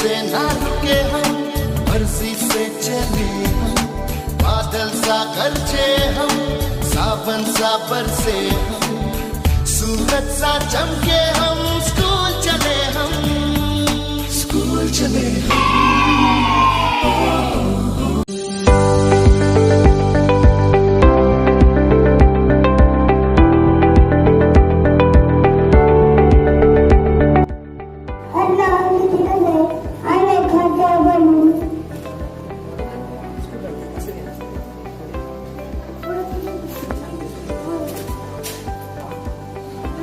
से ना रुके हम, मर्जी से चले हम, बादल सा गरजे हम, सावन सा बरसे हम, सूरज सा चमके हम, स्कूल चले हम, स्कूल चले हम।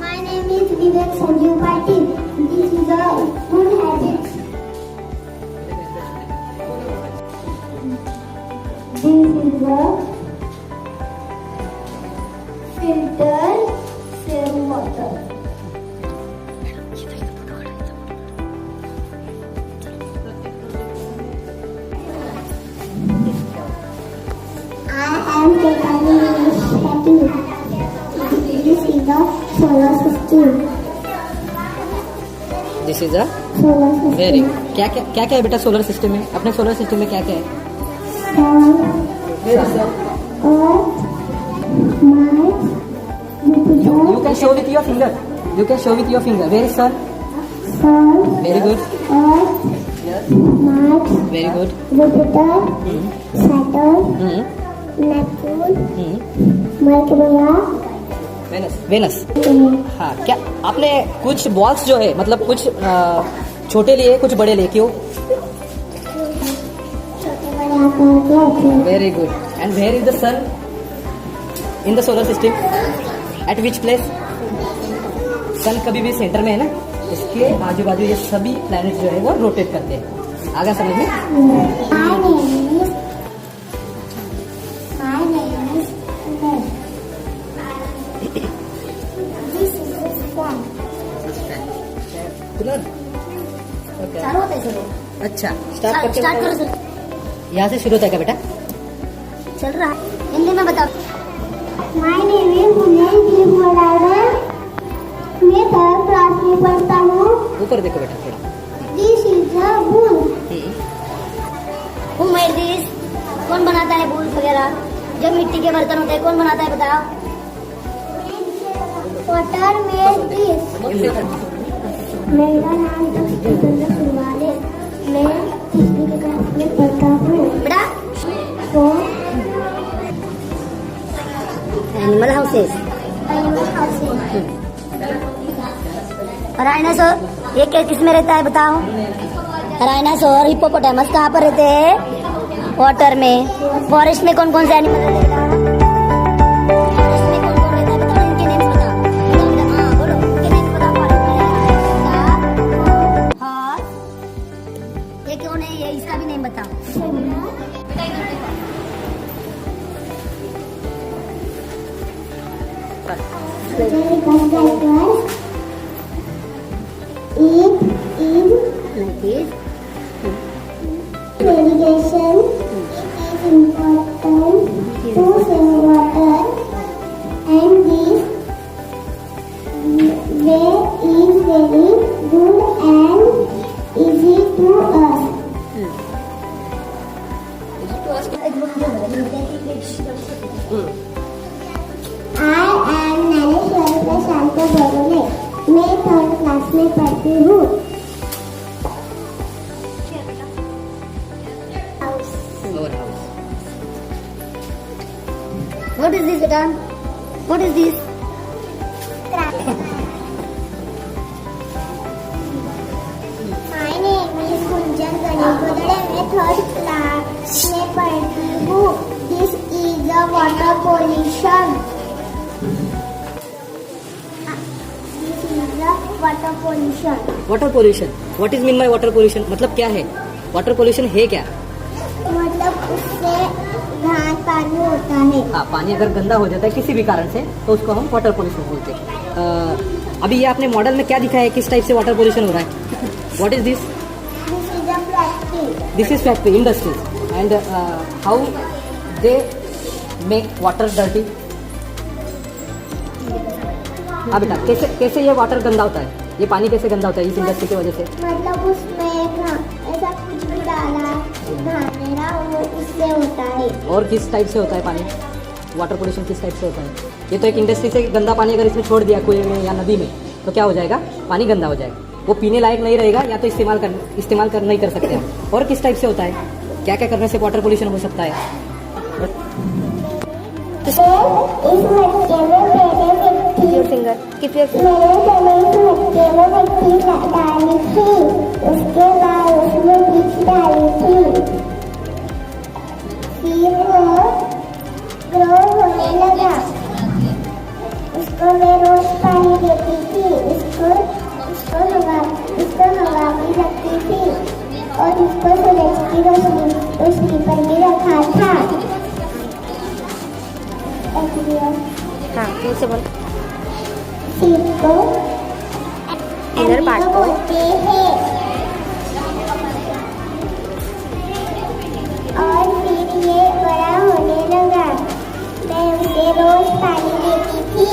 My name is Vivek Sanju Patil. This is a good habit. This is a filter save water. I am taking initiative. This is the solar system. This is a Solar system. Very क्या क्या क्या क्या है बेटा solar system में? अपने solar system में क्या क्या है? Sun, Earth, Mars, you Jupiter, can show with your finger. You can show with your finger. Very Sun. Sun, very good. Earth, Mars, very good. Jupiter, Saturn, Neptune, Mercury, Venus. Venus. हाँ, क्या आपने कुछ balls जो है मतलब कुछ छोटे लिए कुछ बड़े लिए क्यों? छोटे बड़े आकार के होते हैं। Very good. And where is the sun in the solar system? At which place? Sun कभी भी सेंटर में है ना, इसके आजू बाजू ये सभी प्लैनेट जो है वो रोटेट करते हैं. आगे समझ में? My name is Ned. This is the fan. Cooler. चारों होते हैं सर। अच्छा, स्टार्ट करते स्टार्ट करो हैं. सर। यहाँ से शुरू होता है क्या बेटा? चल रहा है हिंदी में बताओ। My name is Munir Gilmoraga. मैं थर्ड क्लास में पढ़ता हूँ। ऊपर देखो बेटा थोड़ा. This is a bull. Who made this? कौन बनाता है बुल वगैरह? जब मिट्टी के बर्तन होते हैं कौन बनाता है बताओ? Water made this. मेरा नाम जितेंद्र कुमार है। मैं तीसरी क्लास में पढ़ता हूँ। बेटा तो एनिमल हाउसेस राइनासोर ये किस में रहता है बताओ? राइनासोर हिप्पोपोटामस कहाँ पर रहते हैं? वाटर में. फॉरेस्ट में कौन कौन से एनिमल रहते हैं बताओ? फॉरेस्ट में कौन कौन रहता है बताओ? इनके नेम्स बताओ. हाँ बोलो इनके नेम्स बताओ. फॉरेस्ट में हॉर्स. ये कौन है? ये इसका भी नेम बताओ. Eat is like this. Irrigation is important to save water, and this way is very good and easy to us. I am Naneshwari Prashant Borole. मैं थर्ड क्लास में पढ़ती हूँ. What is this, beta? What is this? My name is Kunjan Ganipodare. मैं third class में पढ़ती हूँ. This is a water pollution. Water pollution. Water pollution. What is mean by water pollution? मतलब क्या है? वाटर पोल्यूशन है क्या? मतलब उससे घास पानी होता है. हाँ, पानी अगर गंदा हो जाता है किसी भी कारण से तो उसको हम वाटर पोल्यूशन बोलते हैं. अभी ये आपने मॉडल में क्या दिखाया है? किस टाइप से वाटर पोल्यूशन हो रहा है? What is this? This is a factory. This is factory industries. And how they make water dirty? हाँ बेटा, कैसे कैसे ये वाटर गंदा होता है? ये पानी कैसे गंदा होता है इस इंडस्ट्री की वजह से? मतलब उसमें ऐसा मेरा वो इससे होता है। और किस टाइप से होता है पानी? वाटर पोल्यूशन किस टाइप से होता है? ये तो एक इंडस्ट्री से गंदा पानी अगर इसमें छोड़ दिया कुएं में या नदी में तो क्या हो जाएगा? पानी गंदा हो जाएगा, वो पीने लायक नहीं रहेगा या तो इस्तेमाल कर नहीं कर सकते हम। और किस टाइप से होता है? क्या क्या करने से वाटर पोल्यूशन हो सकता है? इस मटके में मेरे फिंगर कीप योर मैंने इस मटके में मिट्टी डाली थी, उसके बाद उसमें बीज डाली थी, फिर वो ग्रो होने लगा। उसको मैं रोज पानी देती थी, उसको हवा भी रखती थी और उसको सूरज की रोशनी पर भी रखा था। हाँ फिर से बोल। फिर को इधर पार्ट को बोलते हैं और फिर ये बड़ा होने लगा। मैं उसे रोज पानी देती थी,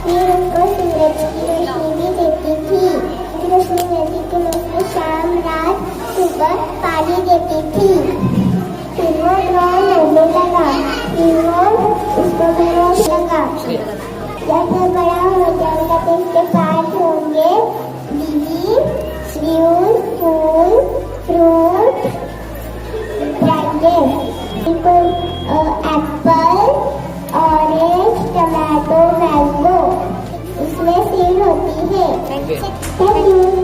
फिर उसको सूरज की रोशनी भी देती थी, फिर सूरज की रोशनी शाम रात सुबह पानी देती थी। फिर वो ग्रो होने लगा, फिर वो उसको ग्रो लगा। जब वो बड़ा हो जाएगा तो इसके पार्ट होंगे लीव्स, फूल, fruit, branches. Apple, orange, tomato, mango, इसमें सीड होती है। Thank you.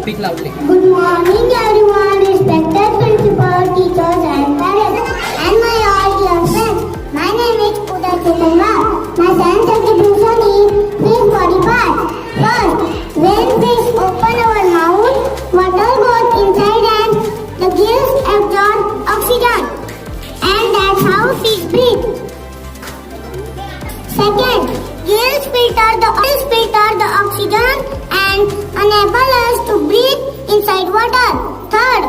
Speak loudly. Good morning everyone, respected principal, teachers and parents, and my all dear friends. My name is Uday Chetanga. My science exhibition is fish body parts. First, when fish open our mouth, water goes inside and the gills absorb oxygen, and that's how fish breathe. Second, gills filter the oxygen and enable us to breathe inside water. Third,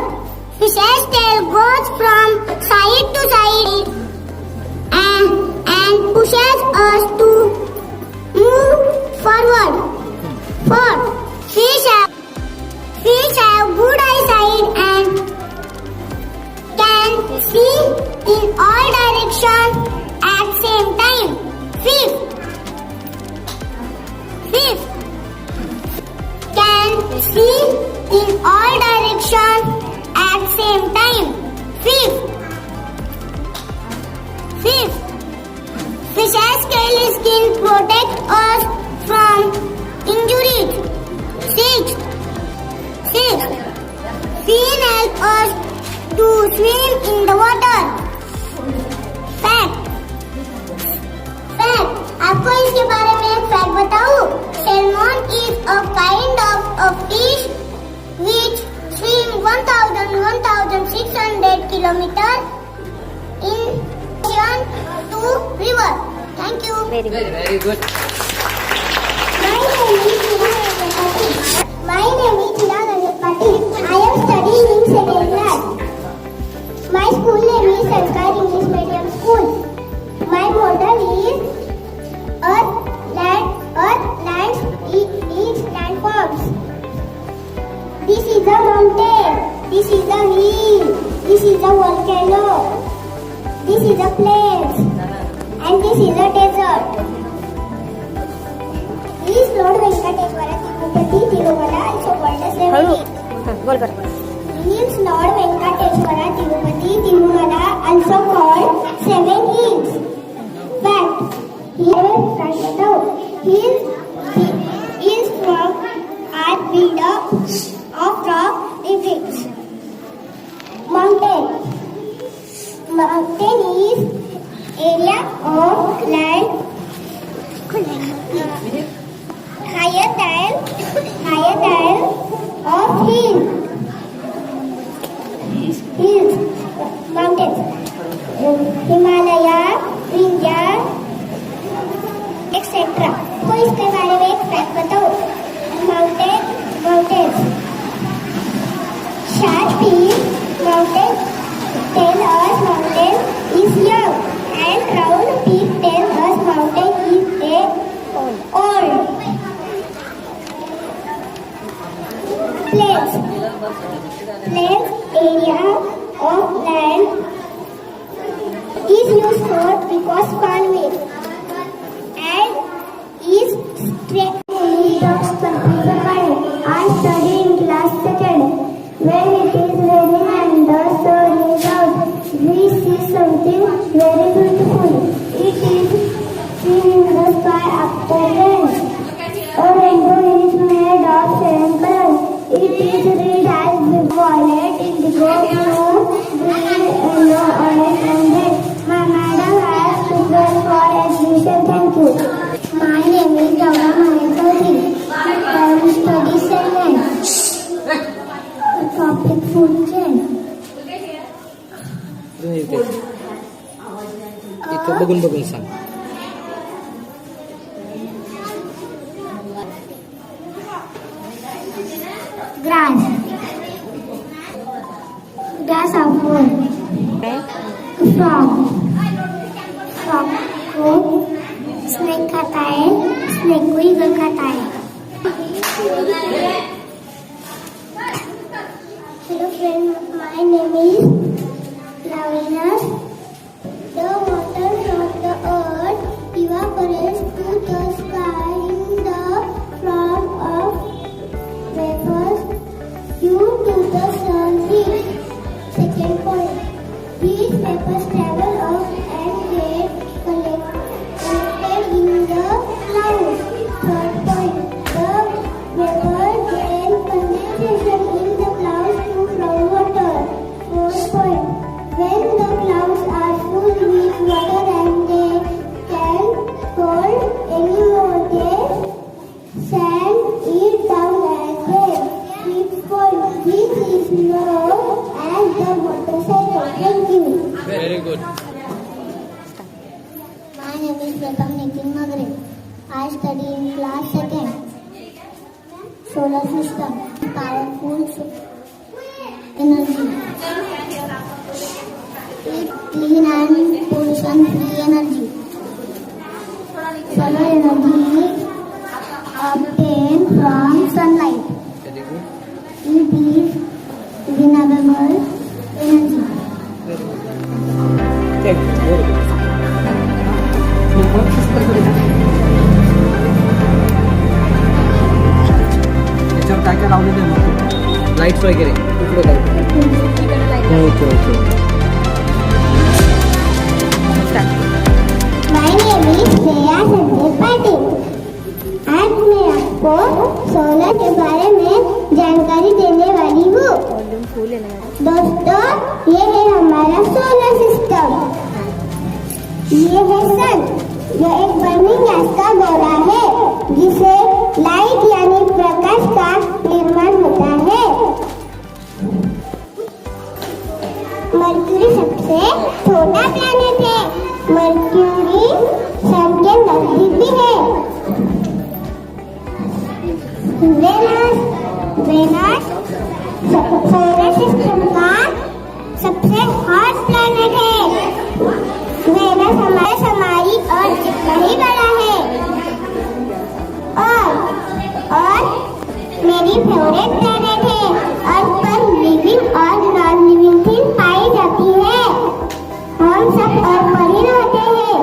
fish's tail goes from side to side and pushes us to move forward. Fourth, fish have good eyesight and can see in all directions at same time. Fifth, can see in all directions at same time. Fifth, fish's scale skin protects us from injuries. Sixth, fin help us to swim in the water. Fact, आपको इसके बारे में एक fact बताऊं? Salmon is a kind of a fish which swim 1,600 kilometers in ocean to river. Thank you. Very good. Very good. My name is Chirag Patil. I am studying in second class. My school name is Sanskar English Medium School. My motto is Earth, lands, each landforms. This is a mountain. This is a hill. This is a volcano. This is a place. And this is a desert. Please Lord Venkateswara Tirupati Tirumala, also called as हळू Devaki. हाँ बोल कर। Hills Lord Venkateswara Tirupati Tirumala, also called 7 hills. Fact, hills are built up of rock debris. Mountain is area of land higher than of hills. Mountains, Himalaya, Vindhya, etc. तो इसके बारे में एक fact बताओ। Mountains. Short peak mountain tell us mountain is young, and round peak tell us mountain is old. Plains area of land was convict and is straight. I study in class second. When it is raining and the sun is out, we see something very beautiful. It is seen in the sky after rain. A rainbow is made of seven colors. It is red as violet, indigo, blue, green, yellow, orange, and red. My madam has prepared for admission. Thank you. My name is Dawna Maheshwari. I will study science. Topic food chain. इथं बघून बघून सांग. Grass. Grass of food. Frog. Frog को snake खाता है. Snake को eagle खाता है. Hello friend, my name is Lavina. The water from the earth evaporates to the sky in the form of vapors due to the sun heat. Second point, these vapors travel up and get collected in the clouds. Third point, the vapor gain condensation in the clouds to from water. Fourth point, when the clouds are full with water and they can hold any more, they sand it down and rain. Fifth point, this is known as the water cycle. Thank you. Very good. My name is Pratham Nitin Magre. I study in class second. Solar system, powerful energy. Clean and pollution-free energy. Solar energy obtained from sunlight. Very good. It is renewable energy. Thank you. Very good. याच्यावर काय काय लावलेलं आहे मग lights वगैरे इकडे light. Okay okay. My name is Shreya Sanjay Patil. आज मैं आपको सोलर के बारे में जानकारी देने वाली हूँ. दोस्तों, ये है हमारा सोलर सिस्टम. ये है सन. यह एक बर्निंग गैस का गोला है जिसे लाइट यानी प्रकाश का निर्माण होता है. मर्क्यूरी सबसे छोटा प्लैनेट है. मर्क्यूरी सन के नजदीक भी है. वेनस सोलर सिस्टम का सबसे हॉट प्लैनेट है. वेनस हमारी अर्थ जितना ही बड़ा है और मेरी फेवरेट प्लैनेट है. अर्थ पर लिविंग और नॉन लिविंग थिंग पाई जाती है. हम सब अर्थ पर ही रहते हैं.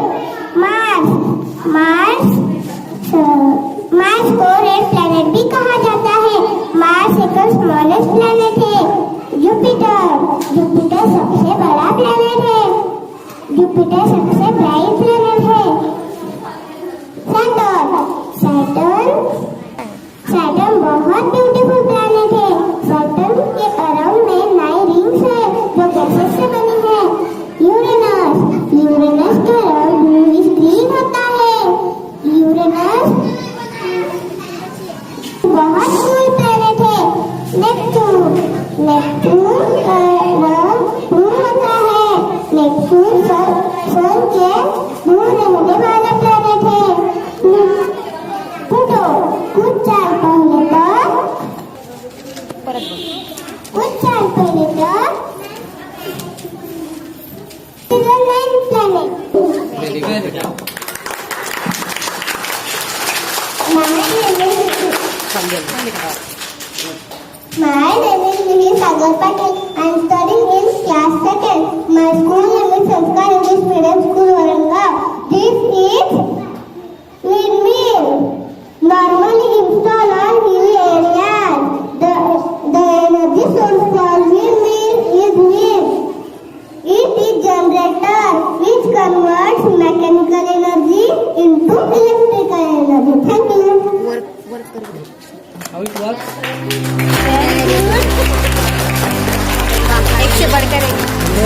मार्स को रेड प्लैनेट भी कहा जाता है. मार्स एक स्मॉलेस्ट प्लैनेट है. जुपिटर सबसे बड़ा प्लैनेट है. जुपिटर सबसे ब्राइट प्लैनेट है. सैटर्न बहुत ब्यूटीफुल प्लैनेट है. सैटर्न के अराउंड में 9 रिंग्स है जो गैसेस से बनी है. यूरेनस के अराउंड ब्लूइश ग्रीन होता है. यूरेनस बहुत कूल प्लैनेट है. नेपच्यून का रंग ब्लू होता है. नेपच्यून सन के दूर रहने वाला प्लैनेट है. प्लूटो कुछ साल पहले planet. Very good. My name is Mihir Sagar Patel. I am studying in class second. My school name is Sanskar English Medium School, Waranga.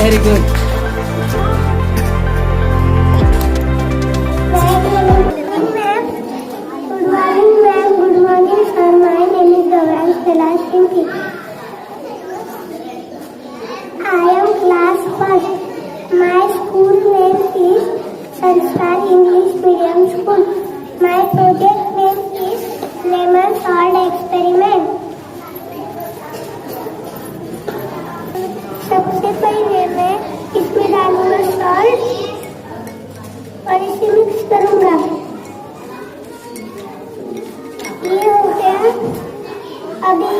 Very good. Good morning, sir. My name is Gaurang Selastinki. I am class first. My school name is Sanskar English Medium School. My project name is Lemon Salt Experiment. सबसे पहले मैं इसमें डालूंगा salt और इसे mix करूंगा. ये हो गया. अभी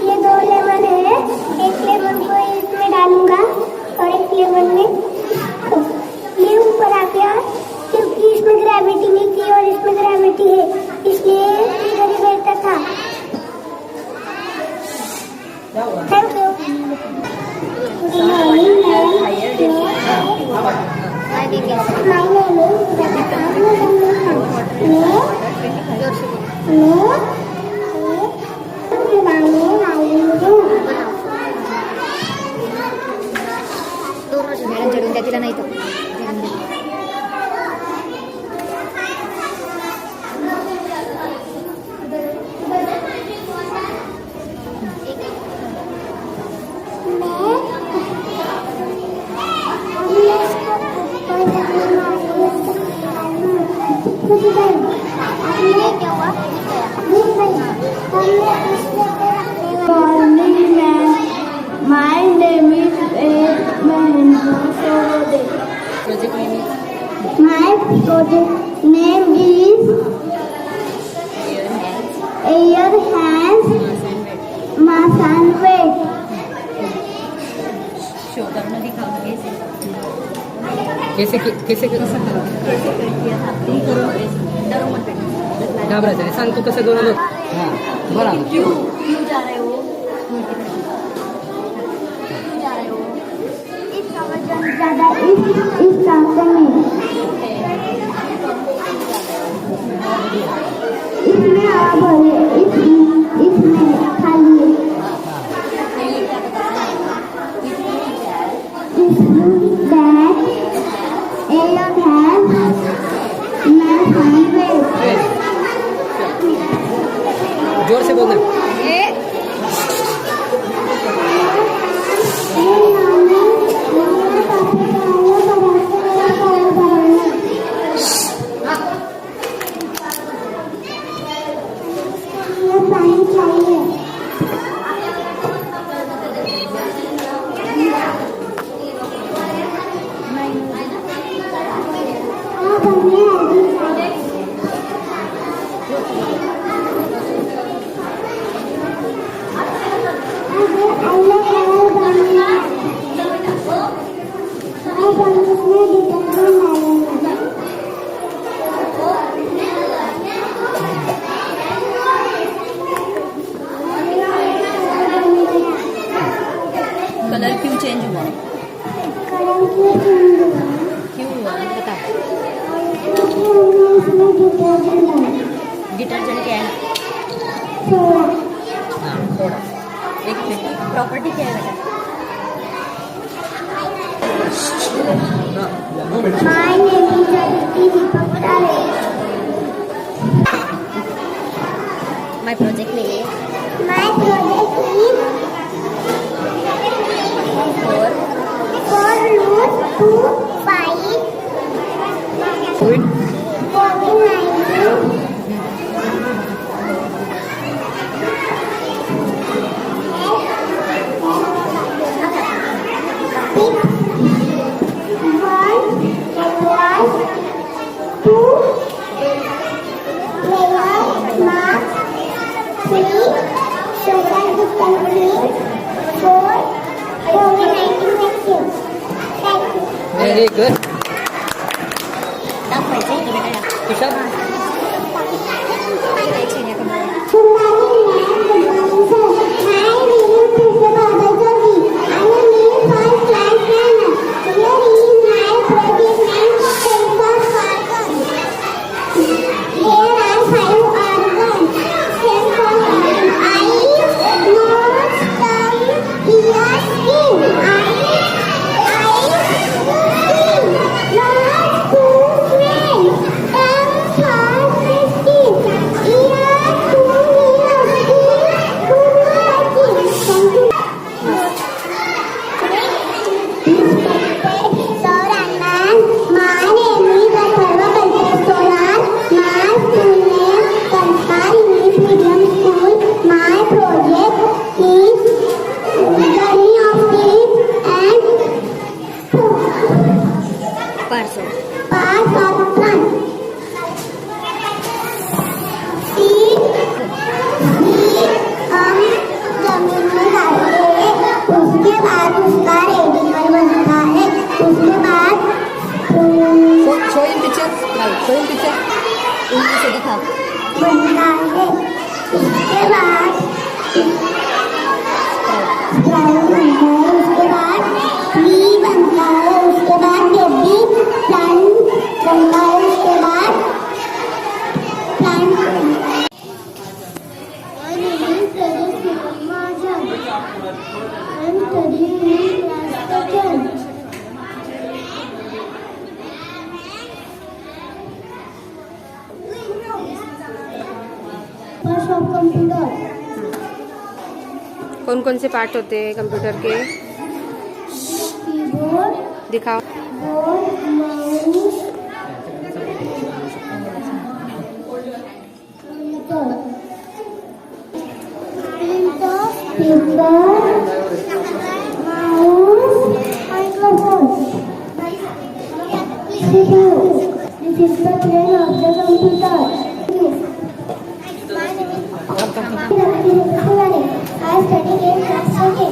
ये 2 लेमन है. एक लेमन को इसमें डालूंगा और एक लेमन में ये ऊपर आ गया क्योंकि इसमें ग्रेविटी नहीं थी और इसमें ग्रेविटी है इसलिए इधर ही रहता था. Thank you. मॅडम चढून द्या तिला नाही तर My name is Mahendra Sorode. Project name is My project name is Air Hands Mass and Weight. Show करना दिखाओ कैसे कैसे करू घाबरायचं नाही. सांग तू कसं करू. हां बरोबर. क्यों जा रहे हो ज़्यादा इस रास्ते में इसमें आप भरे इसमें खाली that air has mass and weight. जोर से बोलना. कलर क्यों चेंज हुआ क्यों हुआ बता. डिटर्जेंट क्या है हां थोड़ा एक मिनट. प्रॉपर्टी क्या है बेटा. My name is Aditi Deepak Tale. My project name My project is for root to fight COVID-19. Very good. दाखवायचं इकडे काय कुशाल परसों पाँच ऑफ फ्रंट सीट हम जमीन में डालते हैं, उसके बाद उसका रेडिकल बनता है, उसके बाद show in picture, show in picture, उनकी से दिखाओ। बनता है, उसके बाद स्प्राउट बनता है, उसके बाद ट्री बनता है, उसके बाद बेबी प्लांट बनता है, उसके बाद प्लांट बनता है। I'm studying in class 10. First of computer. कौन कौन से पार्ट होते हैं कंप्यूटर के? Keyboard, दिखाओ। board, mouse, printer, mouse, microphone. CPU. This is the brain of the computer. My name is I study in class 7.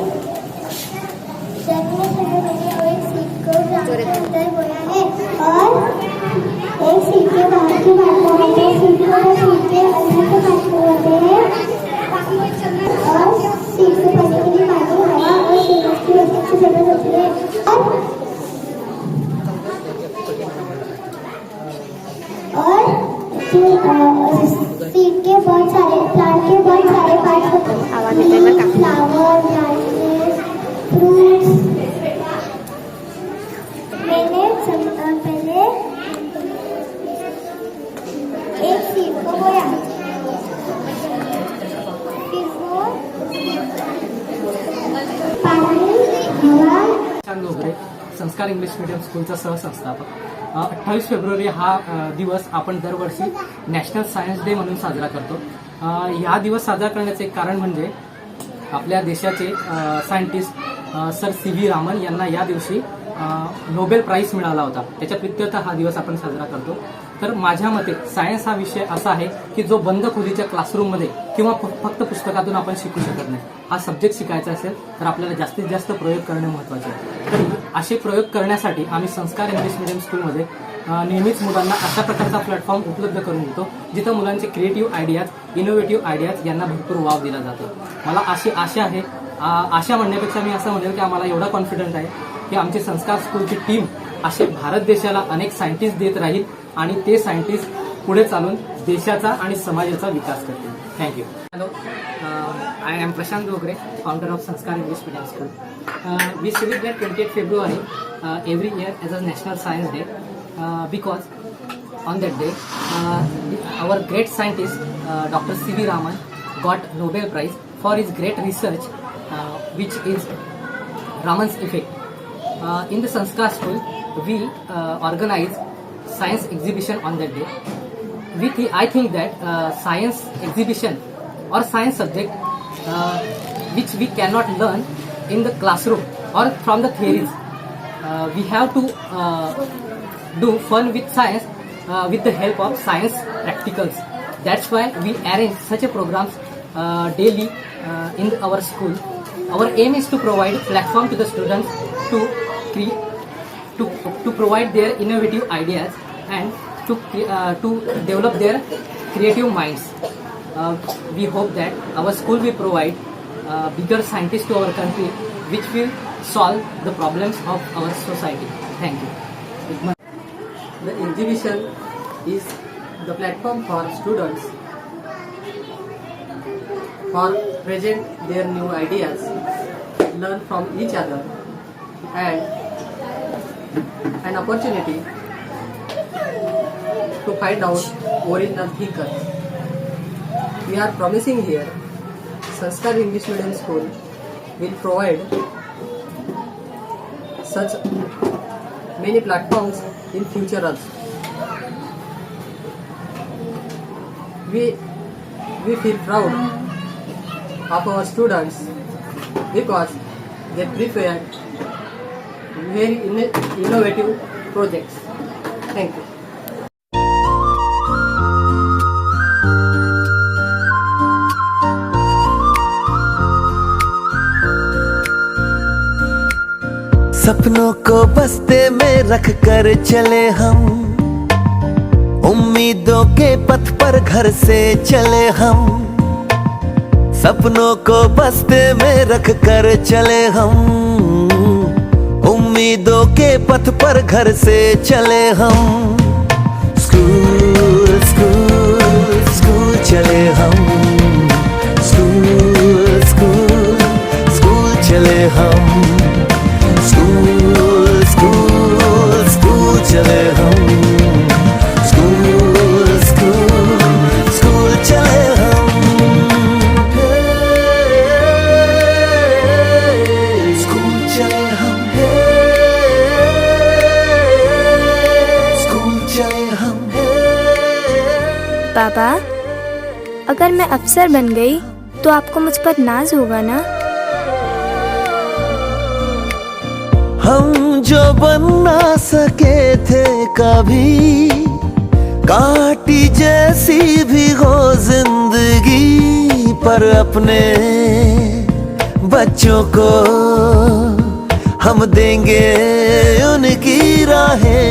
एक सीट को अंदर बोया है और एक सीट के बाहर की बात करते हैं, सीट के अंदर की बात करते हैं और सीट से पहले के लिए पानी हवा और सीट की वजह से जरूरत होती है और सीट के बहुत सारे प्लांट के बहुत सारे पार्ट होते हैं, फ्लावर, ब्रांचेस, फ्रूट्स। मैंने पहले एक सीट को बोया, फिर वो पानी, हवा। प्रशांत घोगरे, संस्कार इंग्लिश मीडियम स्कूलचा सहसंस्थापक. 28 फेब्रुवारी हा दिवस आपण दरवर्षी नॅशनल सायन्स डे म्हणून साजरा करतो. हा दिवस साजरा करण्याचे एक कारण म्हणजे आपल्या देशाचे सायंटिस्ट सर CV रामन यांना या दिवशी नोबेल प्राइज मिळाला होता. त्याच्या प्रित्यर्थ हा दिवस आपण साजरा करतो. तर माझ्या मते सायन्स हा विषय असा आहे की जो बंद खोलीच्या क्लासरूममध्ये किंवा फक्त पुस्तकातून आपण शिकू शकत नाही. हा सब्जेक्ट शिकायचा असेल तर आपल्याला जास्तीत जास्त प्रयोग करणे महत्त्वाचे आहे. तर असे प्रयोग करण्यासाठी आम्ही संस्कार इंग्लिश मीडियम स्कूलमध्ये नेहमीच मुलांना अशा प्रकारचा प्लॅटफॉर्म उपलब्ध करून देतो जिथं मुलांचे क्रिएटिव्ह आयडियाज, इनोव्हेटिव्ह आयडियाज यांना भरपूर वाव दिला जातो. मला अशी आशा आहे, आशा म्हणण्यापेक्षा मी असं म्हणेल की आम्हाला एवढा कॉन्फिडन्स आहे की आमची संस्कार स्कूलची टीम असे भारत देशाला अनेक सायंटिस्ट देत राहील आणि ते सायंटिस्ट पुढे चालून देशाचा आणि समाजाचा विकास करतील. Thank you. Hello, I am Prashant Ghogare, founder of Sanskar English medium school. We celebrate 28 February every year as a National Science Day because on that day our great scientist Dr. CV Raman got Nobel Prize for his great research which is Raman's effect. In the Sanskar school, we organize science exhibition on that day. I think that science exhibition or science subject which we cannot learn in the classroom or from the theories. We have to do fun with science with the help of science practicals. That's why we arrange such a programs daily in our school. Our aim is to provide platform to the students to provide their innovative ideas and to develop their creative minds. We hope that our school will provide bigger scientists to our country, which will solve the problems of our society. Thank you. The exhibition is the platform for students for present their new ideas, learn from each other, and an opportunity to find out original thinkers. We are promising here Sanskar English Medium School will provide such many platforms in future also. We feel proud of our students because they prepared very innovative projects. Thank you. सपनों को बस्ते में रख कर चले हम, उम्मीदों के पथ पर घर से चले हम। सपनों को बस्ते में रख कर चले हम, उम्मीदों के पथ पर घर से चले हम। स्कूल स्कूल स्कूल चले हम, स्कूल स्कूल स्कूल चले हम, स्कूल स्कूल स्कूल चले हम, स्कूल स्कूल स्कूल चले हम। स्कूल चले हम, स्कूल चले हम। पापा, अगर मैं अफसर बन गई तो आपको मुझ पर नाज होगा ना? हम जो बन ना सके थे कभी, काटी जैसी भी हो जिंदगी, पर अपने बच्चों को हम देंगे उनकी राहें